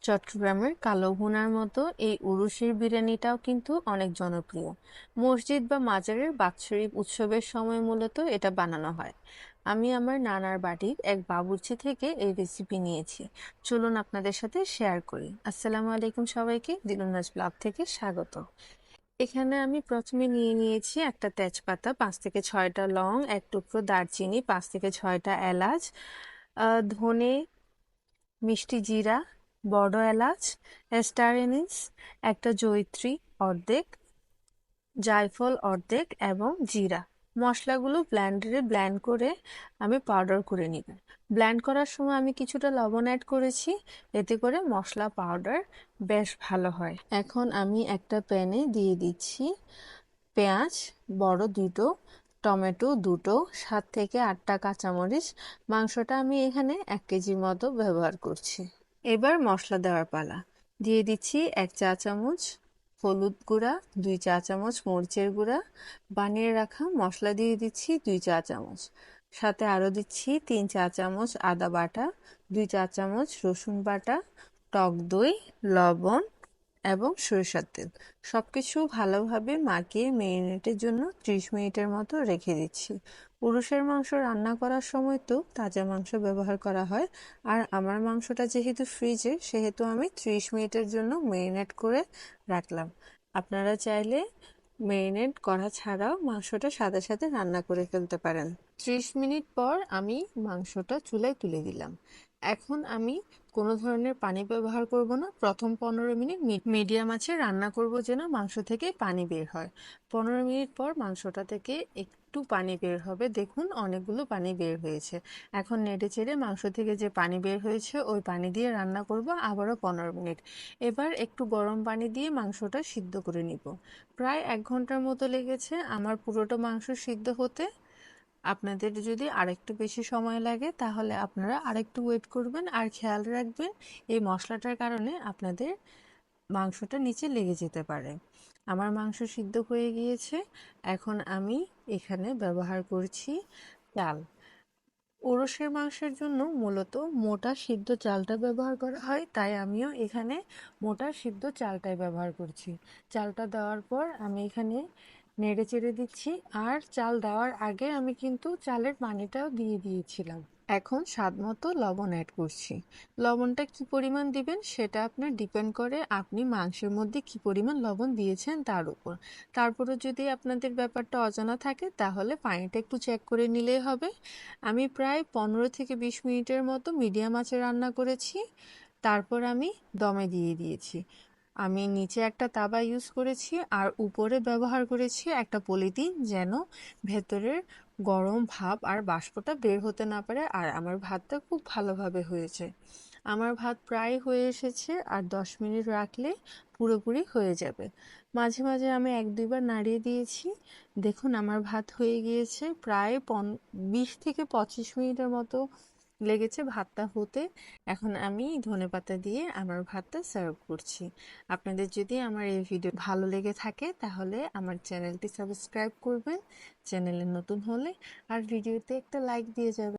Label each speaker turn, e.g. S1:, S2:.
S1: চট্টগ্রামের কালো ভুনার মতো এই উরুশের বিরিয়ানিটাও কিন্তু অনেক জনপ্রিয়। মসজিদ বা মাজারের বাৎসরিক উৎসবের সময় মূলত এটা বানানো হয়। আমি আমার নানার বাড়ির এক বাবুর্চি থেকে এই রেসিপি নিয়েছি। চলুন আপনাদের সাথে শেয়ার করি। আসসালামু আলাইকুম সবাইকে, দিলুনাজ ব্লগ থেকে স্বাগত। এখানে আমি প্রথমে নিয়ে নিয়েছি একটা তেজপাতা, 5 থেকে 6টা লং, এক টুকরো দারচিনি, 5 থেকে 6টা এলাচ, ধনে, মিষ্টি জিরা, বড় এলাচ, স্টার এনিস, একটা জয়িত্রী অর্ধেক, জায়ফল অর্ধেক এবং জিরা। মশলাগুলো ব্লেন্ডারে ব্লেন্ড করে আমি পাউডার করে নিব। ব্লেন্ড করার সময় আমি কিছুটা লবণ অ্যাড করেছি, এতে করে মশলা পাউডার বেশ ভালো হয়। এখন আমি একটা প্যানে দিয়ে দিচ্ছি পেঁয়াজ বড় দুটো, টমেটো দুটো, 7 থেকে 8টা কাঁচামরিচ। মাংসটা আমি এখানে 1 কেজির মতো ব্যবহার করছি। এবার মশলা দেওয়ার পালা। দিয়ে দিচ্ছি 1 চা চামচ হলুদ গুঁড়া, 2 চা চামচ মরিচের গুঁড়া, বানিয়ে রাখা মশলা দিয়ে দিচ্ছি 2 চা চামচ, সাথে আরও দিচ্ছি 3 চা চামচ আদা বাটা, 2 চা চামচ রসুন বাটা, টক দই, লবণ এবং সরিষার তেল। সবকিছু ভালোভাবে মাখিয়ে ম্যারিনেটের জন্য 30 মিনিটের মতো রেখে দিচ্ছি। পুরুষের মাংস রান্না করার সময় তো তাজা মাংস ব্যবহার করা হয়, আর আমার মাংসটা যেহেতু ফ্রিজে, সেহেতু আমি 30 মিনিটের জন্য ম্যারিনেট করে রাখলাম। আপনারা চাইলে ম্যারিনেট করা ছাড়াও মাংসটা সাথে সাথে রান্না করে ফেলতে পারেন। 30 মিনিট পর আমি মাংসটা চুলায় তুলে দিলাম। এখন আমি কোনো ধরনের পানি ব্যবহার করব না। প্রথম 15 মিনিট মিডিয়াম আঁচে রান্না করব যেন মাংস থেকে পানি বের হয়। 15 মিনিট পর মাংসটা থেকে একটু পানি বের হবে, দেখুন অনেকগুলো পানি বের হয়েছে। এখন নেড়ে চেড়ে মাংস থেকে যে পানি বের হয়েছে ওই পানি দিয়ে রান্না করব আবারও 15 মিনিট। এবার একটু গরম পানি দিয়ে মাংসটা সিদ্ধ করে নিব। প্রায় 1 ঘন্টার মতো লেগেছে আমার পুরোটা মাংস সিদ্ধ হতে। আপনাদের যদি আরেকটু বেশি সময় লাগে তাহলে আপনারা আরেকটু ওয়েট করবেন, আর খেয়াল রাখবেন এই মশলাটার কারণে আপনাদের মাংসটা নিচে লেগে যেতে পারে। আমার মাংস সিদ্ধ হয়ে গিয়েছে। এখন আমি এখানে ব্যবহার করছি চাল। ওরসের মাংসের জন্য মূলত মোটা সিদ্ধ চালটা ব্যবহার করা হয়, তাই আমিও এখানে মোটা সিদ্ধ চালটাই ব্যবহার করছি। চালটা দেওয়ার পর আমি এখানে নেড়ে চেড়ে দিচ্ছি, আর চাল দেওয়ার আগে আমি কিন্তু চালের পানিটাও দিয়ে দিয়েছিলাম। এখন স্বাদ মতো লবণ অ্যাড করছি। লবণটা কি পরিমাণ দিবেন সেটা আপনার ডিপেন্ড করে আপনি মাংসের মধ্যে কি পরিমাণ লবণ দিয়েছেন তার উপর। তারপরে যদি আপনাদের ব্যাপারটা অজানা থাকে তাহলে পানিটা একটু চেক করে নিলেই হবে। আমি প্রায় 15 থেকে 20 মিনিটের মতো মিডিয়াম আঁচে রান্না করেছি। তারপর আমি দমে দিয়ে দিয়েছি। আমি নিচে একটা তাওয়া ইউজ করেছি আর উপরে ব্যবহার করেছি একটা পলিথিন, যেন ভেতরের গরম ভাপ আর বাষ্পটা বের হতে না পারে। আর আমার ভাতটা খুব ভালোভাবে হয়েছে। আমার ভাত প্রায় হয়ে এসেছে, আর 10 মিনিট রাখলে পুরোপুরি হয়ে যাবে। মাঝে মাঝে আমি 1-2বার নাড়িয়ে দিয়েছি। দেখুন আমার ভাত হয়ে গিয়েছে। প্রায় 20 থেকে 25 মিনিটের মতো লেগেছে ভাতটা হতে। এখন আমি ধনেপাতা দিয়ে আমার ভাতটা সার্ভ করছি। আপনাদের যদি আমার এই ভিডিও ভালো লেগে থাকে তাহলে আমার চ্যানেলটি সাবস্ক্রাইব করবেন চ্যানেলে নতুন হলে, আর ভিডিওতে একটা লাইক দিয়ে যাবেন।